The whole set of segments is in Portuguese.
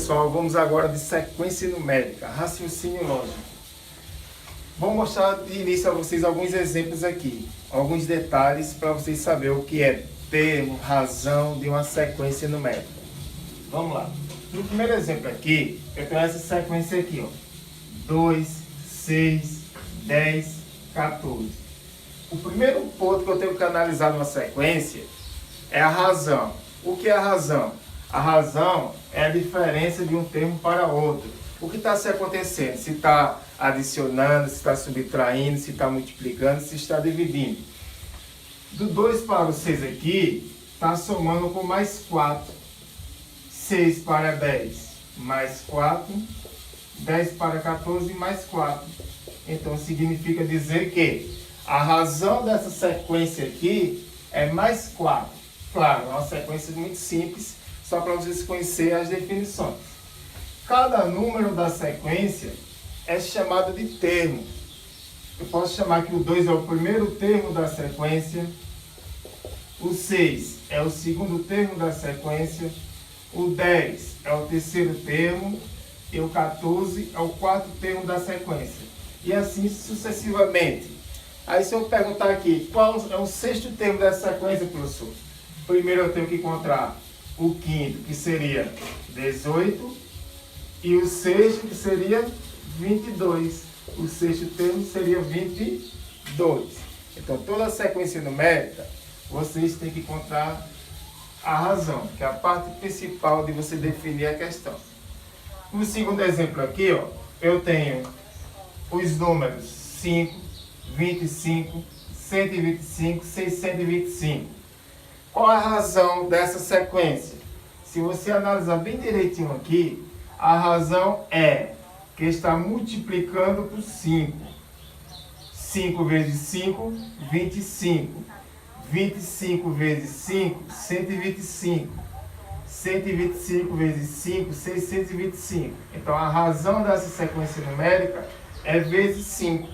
pessoal, vamos agora de sequência numérica, raciocínio lógico. Vou mostrar de início a vocês alguns exemplos aqui, alguns detalhes para vocês saberem o que é termo, razão de uma sequência numérica. Vamos lá. No primeiro exemplo aqui, eu tenho essa sequência aqui, ó. 2, 6, 10, 14. O primeiro ponto que eu tenho que analisar numa sequência é a razão. O que é a razão? A razão é a diferença de um termo para outro. O que está se acontecendo? Se está adicionando, se está subtraindo, se está multiplicando, se está dividindo. Do 2 para o 6 aqui, está somando com mais 4. 6 para 10, mais 4. 10 para 14, mais 4. Então, significa dizer que a razão dessa sequência aqui é mais 4. Claro, é uma sequência muito simples, só para vocês conhecerem as definições. Cada número da sequência é chamado de termo. Eu posso chamar que o 2 é o primeiro termo da sequência, o 6 é o segundo termo da sequência, o 10 é o terceiro termo e o 14 é o quarto termo da sequência. E assim sucessivamente. Aí se eu perguntar aqui, qual é o sexto termo dessa sequência, professor? Primeiro eu tenho que encontrar o quinto, que seria 18, e o sexto, que seria 22. O sexto termo seria 22. Então, toda a sequência numérica, vocês têm que encontrar a razão, que é a parte principal de você definir a questão. No segundo exemplo aqui, ó, eu tenho os números 5, 25, 125, 625. Qual a razão dessa sequência? Se você analisar bem direitinho aqui, a razão é que está multiplicando por 5. 5 vezes 5, 25. 25 vezes 5, 125. 125 vezes 5, 625. Então, a razão dessa sequência numérica é vezes 5.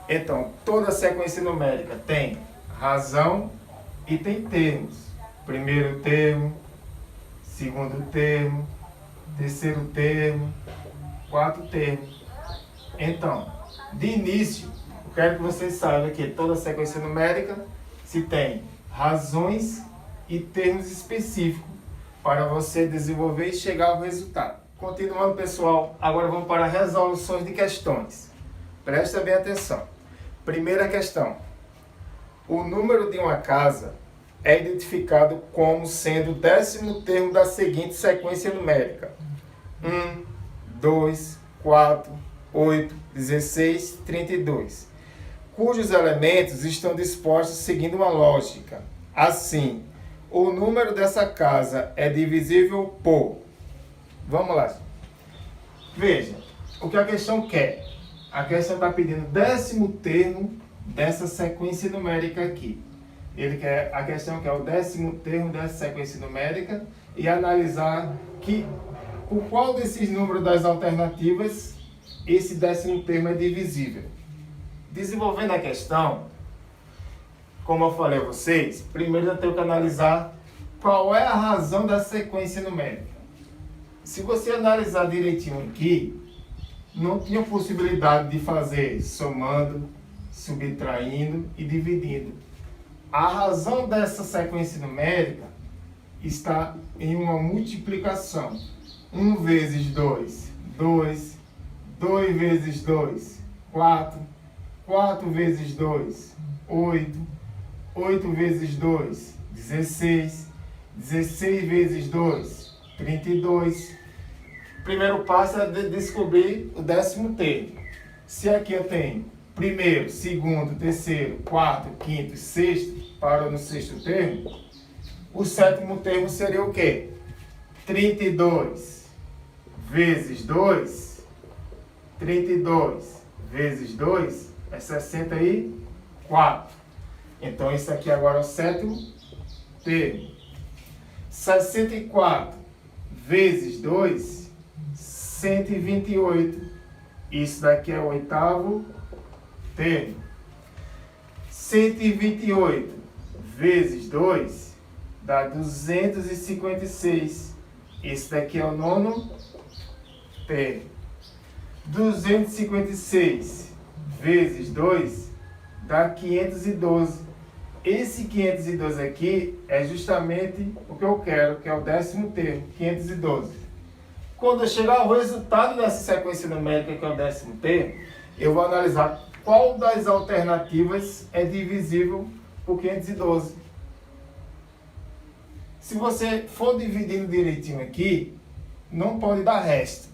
Então, toda sequência numérica tem razão e tem termos. Primeiro termo, segundo termo, terceiro termo, quarto termo. Então, de início, eu quero que vocês saibam que toda sequência numérica se tem razões e termos específicos para você desenvolver e chegar ao resultado. Continuando, pessoal, agora vamos para resoluções de questões. Presta bem atenção. Primeira questão. O número de uma casa é identificado como sendo o 10º termo da seguinte sequência numérica: 1, 2, 4, 8, 16, 32, cujos elementos estão dispostos seguindo uma lógica. Assim, o número dessa casa é divisível por... Vamos lá. Veja, o que a questão quer. A questão está pedindo o 10º termo dessa sequência numérica aqui. A questão quer o 10º termo dessa sequência numérica e analisar por qual desses números das alternativas esse 10º termo é divisível. Desenvolvendo a questão, como eu falei a vocês, primeiro eu tenho que analisar qual é a razão da sequência numérica. Se você analisar direitinho aqui, não tinha possibilidade de fazer somando, subtraindo e dividindo. A razão dessa sequência numérica está em uma multiplicação. 1 vezes 2, 2. 2 vezes 2, 4. 4 vezes 2, 8. 8 vezes 2, 16. 16 vezes 2, 32. Primeiro passo é descobrir o 10º termo. Se aqui eu tenho primeiro, segundo, terceiro, quarto, quinto e sexto, parou no sexto termo, o 7º termo seria o quê? 32 vezes 2, 32 vezes 2 é 64. Então, isso aqui agora é o 7º termo. 64 vezes 2, 128. Isso daqui é o 8º termo. 128 vezes 2 dá 256. Esse daqui é o nono termo. 256 vezes 2 dá 512. Esse 512 aqui é justamente o que eu quero, que é o 10º termo, 512. Quando eu chegar ao resultado dessa sequência numérica, que é o 10º termo, eu vou analisar qual das alternativas é divisível por 512. Se você for dividindo direitinho aqui, não pode dar resto.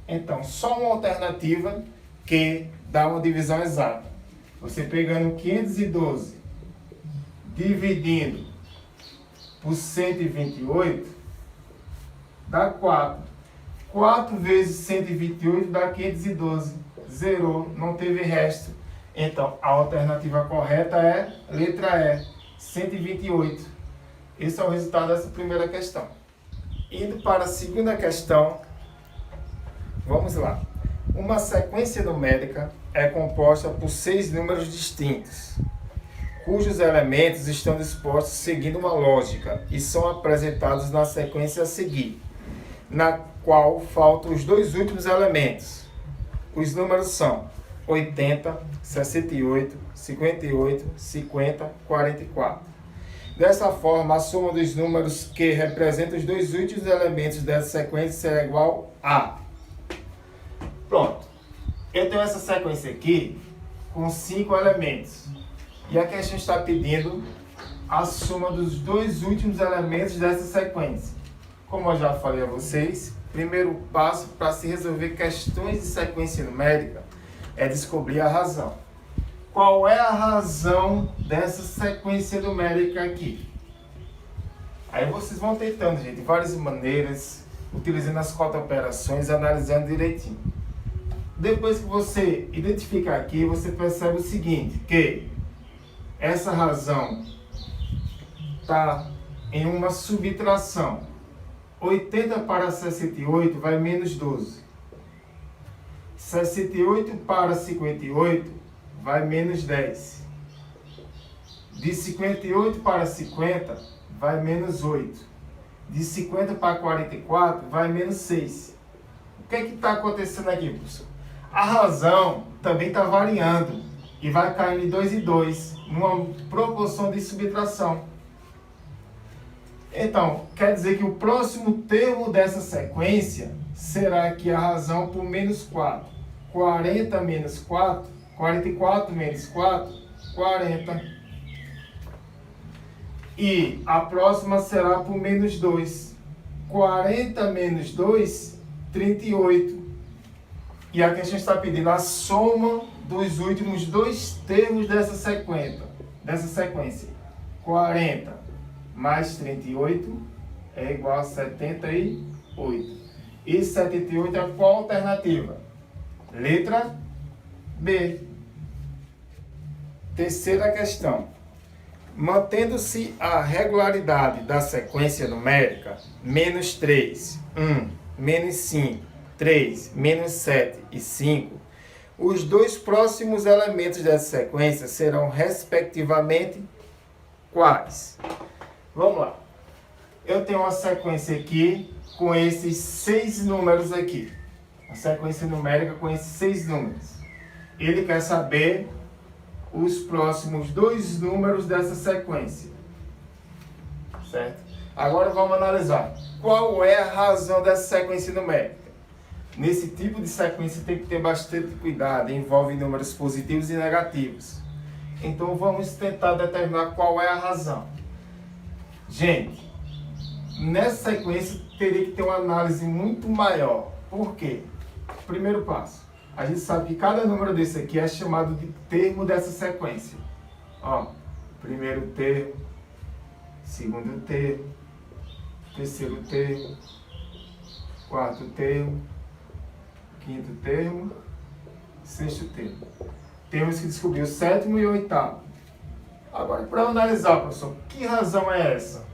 Então, só uma alternativa que dá uma divisão exata. Você pegando 512, dividindo por 128, dá 4. 4 vezes 128 dá 512. Zerou, não teve resto. Então, a alternativa correta é letra E, 128. Esse é o resultado dessa primeira questão. Indo para a segunda questão, vamos lá. Uma sequência numérica é composta por 6 números distintos, cujos elementos estão dispostos seguindo uma lógica e são apresentados na sequência a seguir, na qual faltam os 2 últimos elementos. Os números são 80, 68, 58, 50, 44. Dessa forma, a soma dos números que representam os 2 últimos elementos dessa sequência será igual a... Pronto. Eu tenho essa sequência aqui com 5 elementos. E aqui a gente está pedindo a soma dos 2 últimos elementos dessa sequência. Como eu já falei a vocês, primeiro passo para se resolver questões de sequência numérica é descobrir a razão. Qual é a razão dessa sequência numérica aqui? Aí vocês vão tentando, gente, de várias maneiras, utilizando as 4 operações, analisando direitinho. Depois que você identificar aqui, você percebe o seguinte, que essa razão está em uma subtração. 80 para 68 vai menos 12. 68 para 58 vai menos 10. De 58 para 50 vai menos 8. De 50 para 44 vai menos 6. O que é que está acontecendo aqui, professor? A razão também está variando e vai caindo de 2 em 2, numa proporção de subtração. Então, quer dizer que o próximo termo dessa sequência será aqui a razão por menos 4. 40 menos 4, 44 menos 4, 40. E a próxima será por menos 2. 40 menos 2, 38. E aqui a gente está pedindo a soma dos últimos 2 termos dessa sequência. 40 mais 38 é igual a 78. E 78 é qual alternativa? Letra B. Terceira questão. Mantendo-se a regularidade da sequência numérica, menos 3, 1, menos 5, 3, menos 7 e 5, os 2 próximos elementos dessa sequência serão, respectivamente, quais? Vamos lá. Eu tenho uma sequência aqui com esses 6 números aqui. A sequência numérica com esses 6 números. Ele quer saber os próximos 2 números dessa sequência. Certo? Agora vamos analisar. Qual é a razão dessa sequência numérica? Nesse tipo de sequência tem que ter bastante cuidado. Envolve números positivos e negativos. Então vamos tentar determinar qual é a razão. Gente, nessa sequência teria que ter uma análise muito maior. Por quê? Primeiro passo. A gente sabe que cada número desse aqui é chamado de termo dessa sequência. Ó, primeiro termo, segundo termo, terceiro termo, quarto termo, quinto termo, sexto termo. Temos que descobrir o 7º e o 8º. Agora, para analisar, professor, que razão é essa?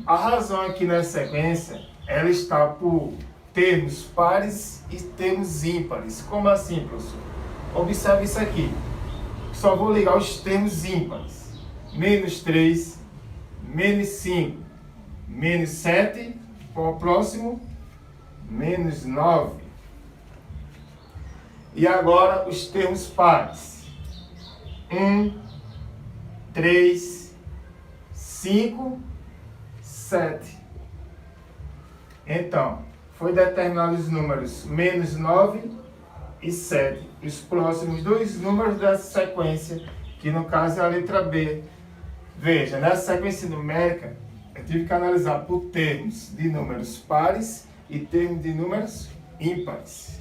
A razão aqui nessa sequência, ela está por termos pares e termos ímpares. Como assim, professor? Observe isso aqui. Só vou ligar os termos ímpares. Menos 3, menos 5, menos 7, qual é o próximo? menos 9. E agora os termos pares. 1, 3, 5, 7. Então, foi determinado os números menos 9 e 7. Os próximos dois números dessa sequência, que no caso é a letra B. Veja, nessa sequência numérica, eu tive que analisar por termos de números pares e termos de números ímpares.